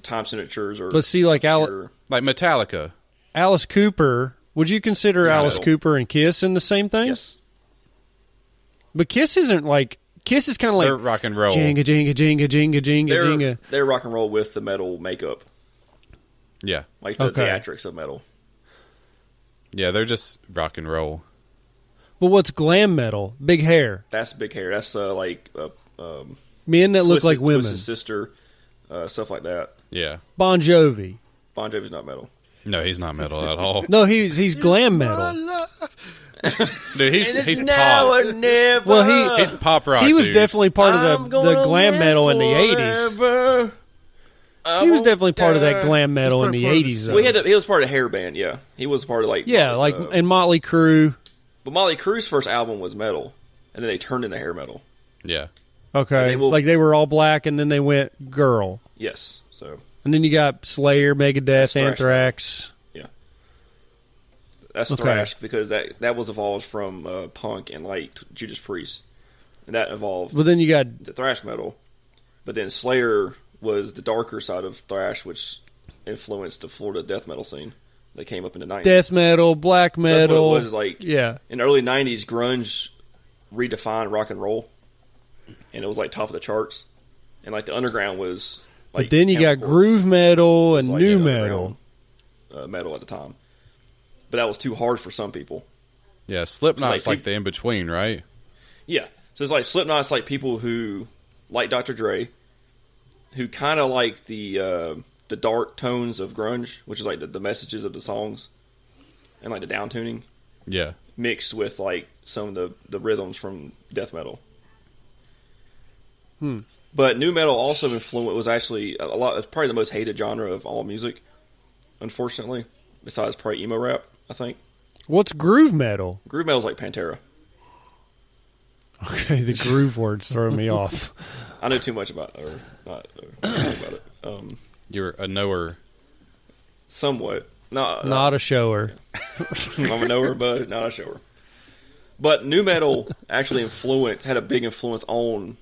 time signatures or. But see, like Metallica, Alice Cooper. Would you consider Alice Cooper and Kiss in the same thing? Yes. But Kiss isn't like. Kiss is kind of like they're rock and roll. Jinga, jinga, jinga, jinga, jinga, jinga. They're rock and roll with the metal makeup. Yeah. Like the theatrics of metal. Yeah, they're just rock and roll. But what's glam metal? Big hair. That's big hair. That's men that look like women. Twisted Sister, stuff like that. Yeah. Bon Jovi. Bon Jovi's not metal. No, he's not metal at all. No, he's glam metal. Dude, he's pop. Well, he's pop rock. He was dude. definitely part of the glam metal in the 80s. He was definitely part of that glam metal in the 80s. Well, he was part of hair band, yeah. He was part of and Motley Crue. But Motley Crue's first album was metal, and then they turned into hair metal. Yeah. Okay. They were all black, and then they went girl. Yes. So. And then you got Slayer, Megadeth, Anthrax. Yeah. That's thrash because that was evolved from punk and like Judas Priest, and that evolved. Well, then you got the thrash metal, but then Slayer was the darker side of thrash, which influenced the Florida death metal scene that came up in the 90s. Death metal, black metal. That's what it was like. Yeah. In the early 90s, grunge redefined rock and roll, and it was like top of the charts, and like the underground was. Like, but then you got groove metal and new metal. Metal at the time. But that was too hard for some people. Yeah, Slipknot's like the in-between, right? Yeah. So it's like Slipknot's like people who like Dr. Dre, who kind of like the dark tones of grunge, which is like the messages of the songs, and like the down tuning. Yeah. Mixed with like some of the rhythms from death metal. But nu metal also was actually a lot. It's probably the most hated genre of all music, unfortunately. Besides probably emo rap, I think. What's groove metal? Groove metal is like Pantera. Okay, the groove words throw me off. I know too much about it, or not about it. You're a knower. Somewhat. Not a shower. I'm a knower, but not a shower. But nu metal actually had a big influence on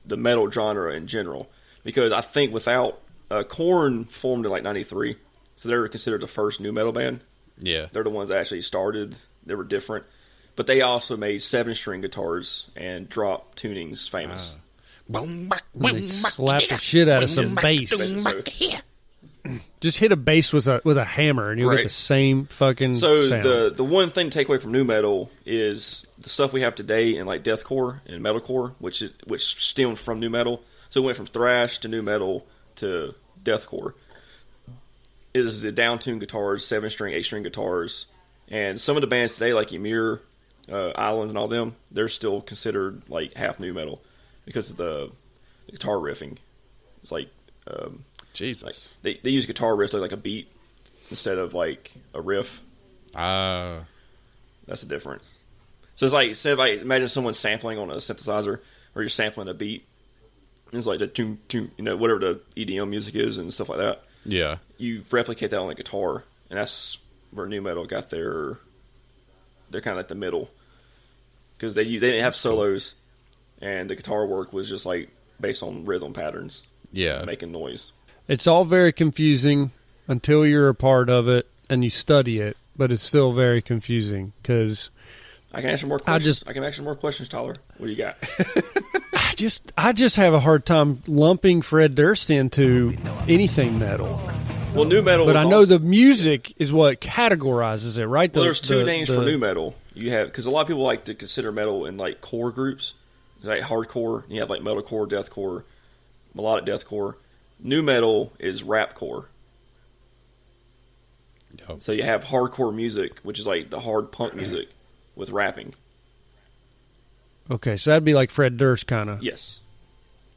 the metal genre in general, because I think without Korn formed in like '93, so they were considered the first nu metal band. Yeah, they're the ones that actually started. They were different, but they also made 7-string guitars and drop tunings famous. They slapped the shit out of some bass. Just hit a bass with a hammer, and you'll get the same fucking sound. The one thing to take away from nu metal is the stuff we have today in like deathcore and metalcore, which stemmed from nu metal. So it went from thrash to nu metal to deathcore. Is the down-tuned guitars, 7-string, 8-string guitars, and some of the bands today, like Ymir, Islands, and all them, they're still considered like half nu metal because of the guitar riffing. It's like Jesus. Like they use guitar riffs like a beat instead of like a riff. That's the difference. So it's like, instead of like, imagine someone sampling on a synthesizer, or you're sampling a beat. It's like the toom, toom, whatever the EDM music is and stuff like that. Yeah. You replicate that on the guitar, and that's where nu metal got they're kind of like the middle. Because they didn't have solos, and the guitar work was just like based on rhythm patterns. Yeah. Making noise. It's all very confusing until you're a part of it and you study it, but it's still very confusing because I can answer more questions. I can answer more questions, Tyler. What do you got? I just have a hard time lumping Fred Durst into anything metal. Well, nu metal, but I know the music is what categorizes it, right? Well, there's two names for nu metal. You have, because a lot of people like to consider metal in like core groups, like hardcore. You have like metalcore, deathcore, melodic deathcore. Nu metal is rapcore. Yep. So you have hardcore music, which is like the hard punk music with rapping. Okay, so that'd be like Fred Durst kind of. Yes.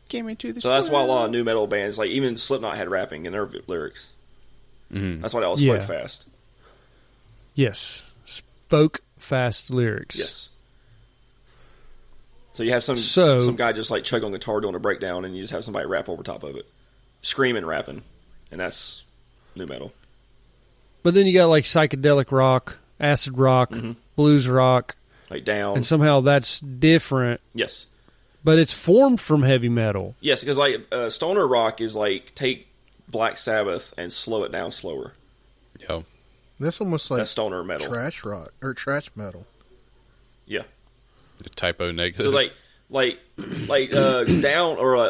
Came into the so that's why a lot of nu metal bands, like even Slipknot, had rapping in their lyrics. Mm-hmm. That's why they all spoke fast. Yes. Spoke fast lyrics. Yes. So you have some guy just like chug on guitar doing a breakdown, and you just have somebody rap over top of it. Screaming, rapping, and that's nu metal. But then you got like psychedelic rock, acid rock, blues rock, like down, and somehow that's different. Yes, but it's formed from heavy metal. Yes, because like stoner rock is like take Black Sabbath and slow it down slower. Yo. That's almost like that's stoner metal, trash rock or trash metal. Yeah, the typo negative. So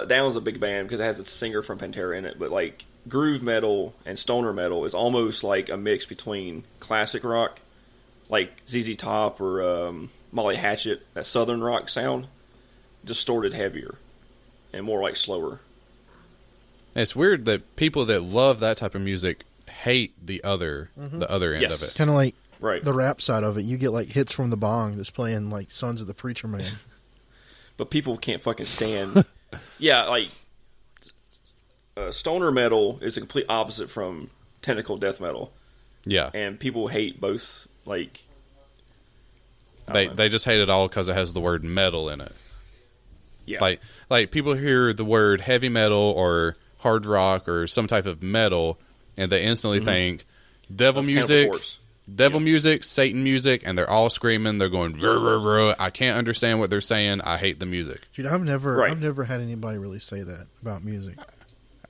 Down's a big band because it has a singer from Pantera in it. But like groove metal and stoner metal is almost like a mix between classic rock, like ZZ Top or Molly Hatchet, that southern rock sound, distorted heavier and more like slower. It's weird that people that love that type of music hate the other end of it. Kind of like right. the rap side of it. You get like hits from the bong that's playing like Sons of the Preacher Man. But people can't fucking stand. Yeah, like stoner metal is a complete opposite from technical death metal. Yeah, and people hate both. Like they just hate it all because it has the word metal in it. Yeah, like people hear the word heavy metal or hard rock or some type of metal, and they instantly think devil music, Satan music, and they're all screaming. They're going, rah, rah, rah. I can't understand what they're saying. I hate the music. Dude, I've never had anybody really say that about music.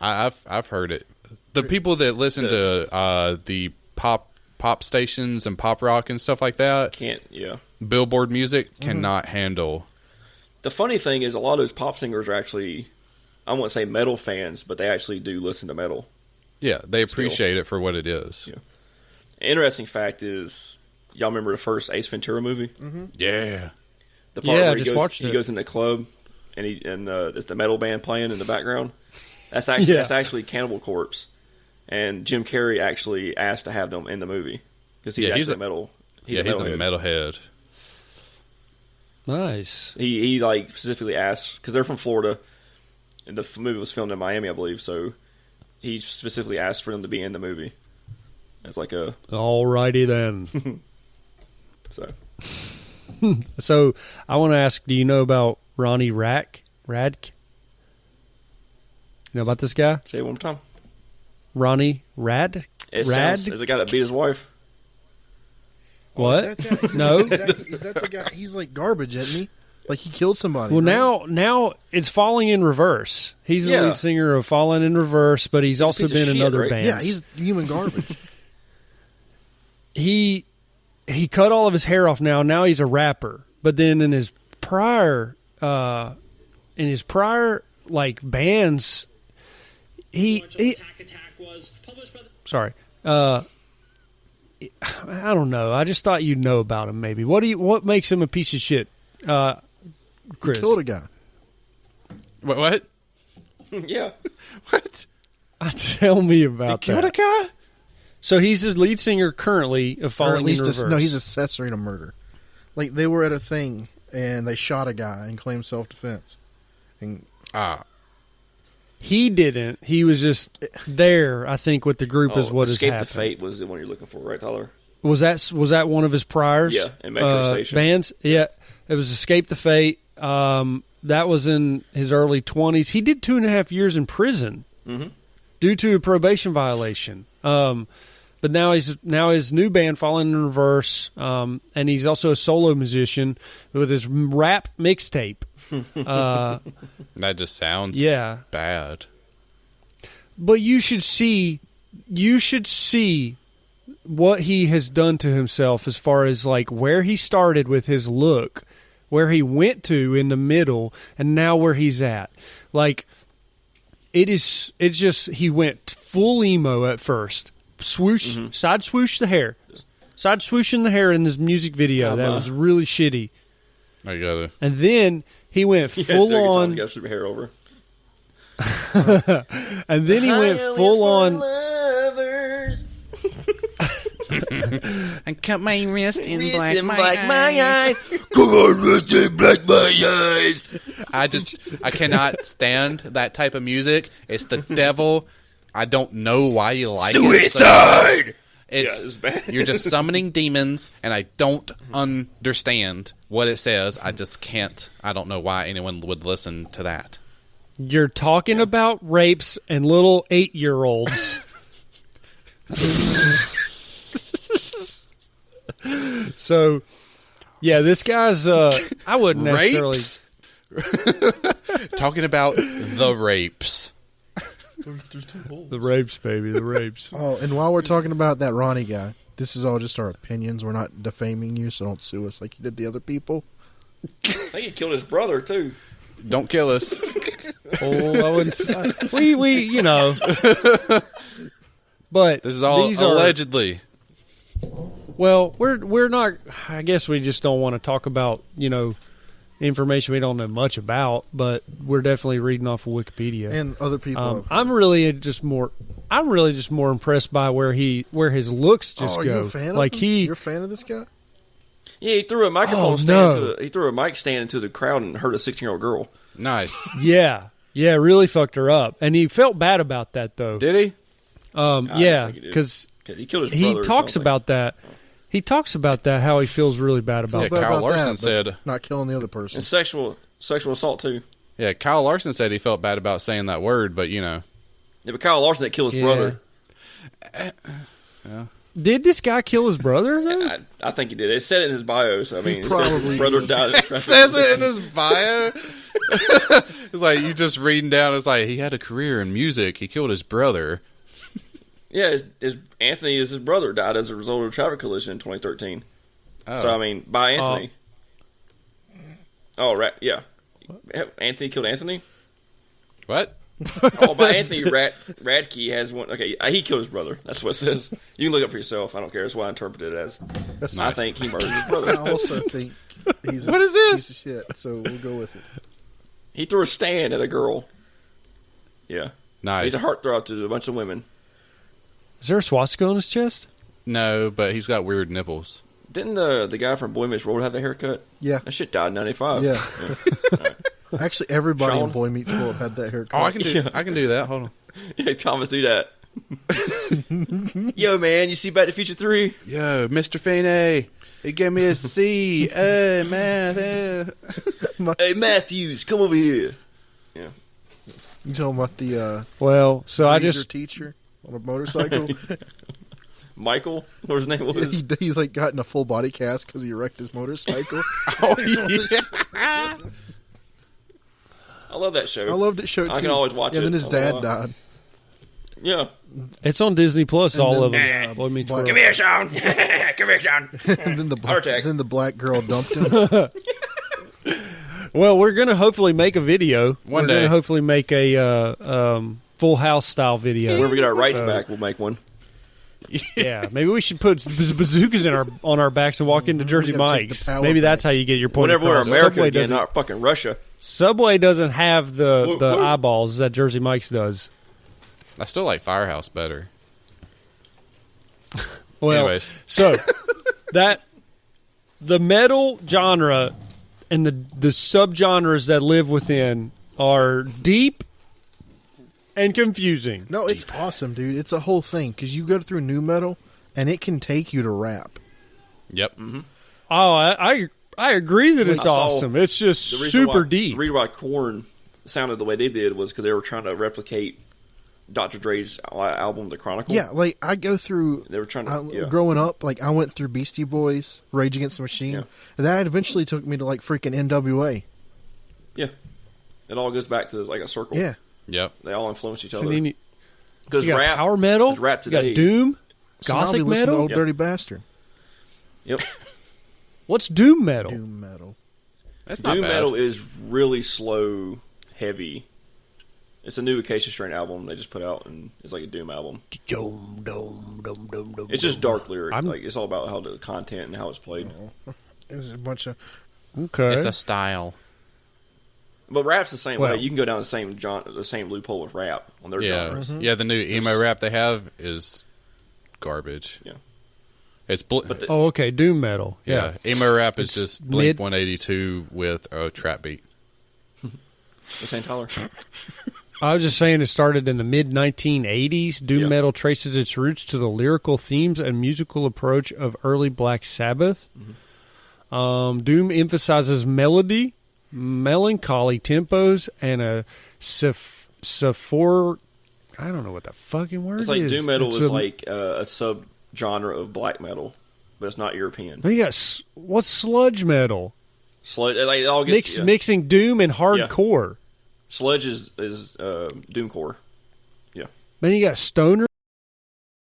I've heard it. The people that listen to the pop stations and pop rock and stuff like that Billboard music cannot handle. The funny thing is, a lot of those pop singers are actually, I won't say metal fans, but they actually do listen to metal. Yeah, they appreciate it for what it is. Yeah. Interesting fact is, y'all remember the first Ace Ventura movie? Mm-hmm. Yeah. The part where he goes in the club and it's the metal band playing in the background. That's actually Cannibal Corpse, and Jim Carrey actually asked to have them in the movie because he's a metal. He's a metalhead. Nice. He like specifically asked because they're from Florida, and the movie was filmed in Miami, I believe. So he specifically asked for them to be in the movie. It's like a alrighty then. So I want to ask: do you know about Ronnie Radke? You know about this guy? Say it one more time. Ronnie Radke? Is the guy that beat his wife? What? No. Is that the guy? He's like garbage, isn't he? Like he killed somebody. Well, now it's Falling in Reverse. He's the lead singer of Falling in Reverse, but he's also been in other bands. Yeah, he's human garbage. He cut all of his hair off now. Now he's a rapper. But then in his prior like bands, sorry. I don't know. I just thought you'd know about him. Maybe what makes him a piece of shit, Chris? He killed a guy. What? Yeah. What? Tell me about that. He killed a guy. So he's the lead singer currently of Falling in Reverse. No, he's accessory to murder. Like they were at a thing and they shot a guy and claimed self-defense. And he didn't. He was just there, I think, with the group is what has happened. Escape the Fate was the one you're looking for, right, Tyler? Was that one of his priors? Yeah, in Metro Station. Bands? Yeah, it was Escape the Fate. That was in his early 20s. He did 2.5 years in prison due to a probation violation. But now his new band, Falling in Reverse, and he's also a solo musician with his rap mixtape. That just sounds bad. But you should see what he has done to himself as far as like where he started with his look, where he went to in the middle, and now where he's at. Like it's just he went full emo at first. Swoosh, side swoosh the hair. Side swooshing the hair in this music video. That was really shitty. I got it. And then he went full on. You got to hair over. And then he went full on. And cut my wrist in black my eyes. Come on, wrist in black my eyes. I cannot stand that type of music. It's the devil. I don't know why you like it. Suicide! It's bad. You're just summoning demons, and I don't understand what it says. I just can't. I don't know why anyone would listen to that. You're talking about rapes and little 8-year-olds. So, yeah, this guy's. I wouldn't necessarily talking about the rapes. There's 2 holes. The rapes, baby, the rapes. Oh, and while we're talking about that Ronnie guy, this is all just our opinions. We're not defaming you, so don't sue us like you did the other people. I think he killed his brother too. Don't kill us. Oh, I wouldn't. We, you know. But This is all these allegedly. Well, we're not. I guess we just don't want to talk about information we don't know much about. But we're definitely reading off of Wikipedia. And other people. I'm really just more impressed by where his looks just are go. you a fan like of him? You're a fan of this guy? Yeah, he threw a microphone Oh, stand. no. He threw a mic stand into the crowd and hurt a 16-year-old girl. Nice. yeah, really fucked her up, and he felt bad about that though. Did he? Yeah, because he killed his he brother. talks about that. He talks about that how he feels really bad about Yeah, that. Kyle About Larson but said- not killing the other person. And sexual assault too. Yeah, Kyle Larson said he felt bad about saying that word, but Yeah, but Kyle Larson that killed his brother. Did this guy kill his brother? Though? I think he did. It said it in his bio. So I mean, it says probably his brother did. died. it says it in his bio. It's like you just reading down. It's like he had a career in music. He killed his brother. Yeah, his Anthony is his brother died as a result of a traffic collision in 2013. Oh. So I mean, by Anthony. Oh, right. Yeah, Anthony killed Anthony. What? Oh, by Anthony Radke has one. Okay, he killed his brother. That's what it says. You can look up for yourself. I don't care. That's what I interpret it as. That's I nice. think he murdered his I brother. also think he's What is this? piece of shit, so we'll go with it. He threw a stand at a girl. Yeah, Nice. he's a heartthrob to a bunch of women. Is there a swastika on his chest? No, but he's got weird nipples. Didn't the guy from Boy Meets World have the haircut? Yeah. That shit died in 95. Yeah. Actually, everybody Sean? in Boy Meets World had that haircut. Oh, I can do. Yeah. I can do that. Hold on. Yeah, Thomas, do that. Yo, man, you see Back to the Future 3? Yo, Mr. Feeney, he gave me a C. Hey, man. Hey, Matthews, come over here. Yeah. You talking about the Well, so I laser just teacher on a motorcycle? Michael, what his name was? he like got in a full body cast because he wrecked his motorcycle. Oh, yeah. I love that show. I loved it. Show too. I can always watch yeah, it. then his I dad love it. died. Yeah. it's on Disney Plus. And All then, of them. Boy Meets Black- World. Come here, Sean. Come here, Sean. And then Heart attack. then the black girl dumped him. Well, we're gonna hopefully make a video. One we're day. gonna hopefully make a Full House style video. When we get our rights So- back, we'll make one. Yeah, maybe we should put bazookas on our backs and walk into Jersey We gotta take Mike's. the power Maybe that's back. how you get your point Whenever we're across. America Subway again, doesn't, not fucking Russia. Subway doesn't have the Whoa. eyeballs that Jersey Mike's does. I still like Firehouse better. Well, Anyways. so that the metal genre and the subgenres that live within are deep and confusing. No, it's awesome, dude. It's a whole thing because you go through new metal and it can take you to rap. Yep. Oh, I agree that it's I saw awesome. It's just The reason super why, deep. The reason why Korn sounded the way they did was because they were trying to replicate Dr. Dre's album, The Chronicle. Yeah, like I go through. They were trying to. Yeah. Growing up, like I went through Beastie Boys, Rage Against the Machine, Yeah. and that eventually took me to like freaking NWA. Yeah. It all goes back to like a circle. Yeah, Yep. They all influence each So other. then you Because got rap, power metal, 'cause rap you got today. doom, so now we gothic listen to metal. Old Yep. Dirty Bastard, Yep. What's doom metal? doom metal. That's not Doom bad. metal is really slow, heavy. It's a new Acacia Strain album they just put out, and it's like a doom album. Dum, dum, dum, dum, dum, It's just dum. dark lyric. I'm- Like it's all about how the content and how it's played. It's a bunch of Okay. It's a style. But rap's the same Well- way. You can go down the same loophole with rap on their Yeah. genres. Yeah, the new emo rap they have is garbage. Yeah. It's But the- Oh, okay, doom metal. yeah. Yeah. Emo rap is It's just Blink mid- 182 with a trap beat. What's saying, Tyler? I was just saying it started in the mid 1980s. Doom Yeah. metal traces its roots to the lyrical themes and musical approach of early Black Sabbath. Doom emphasizes melody, melancholy tempos, and a I don't know what the fucking word It's like is. doom metal It's is like a sub genre of black metal, but it's not European. You got what's sludge metal? Sludge, like it all gets Mixing doom and hardcore. Sludge is doomcore. Then you got stoner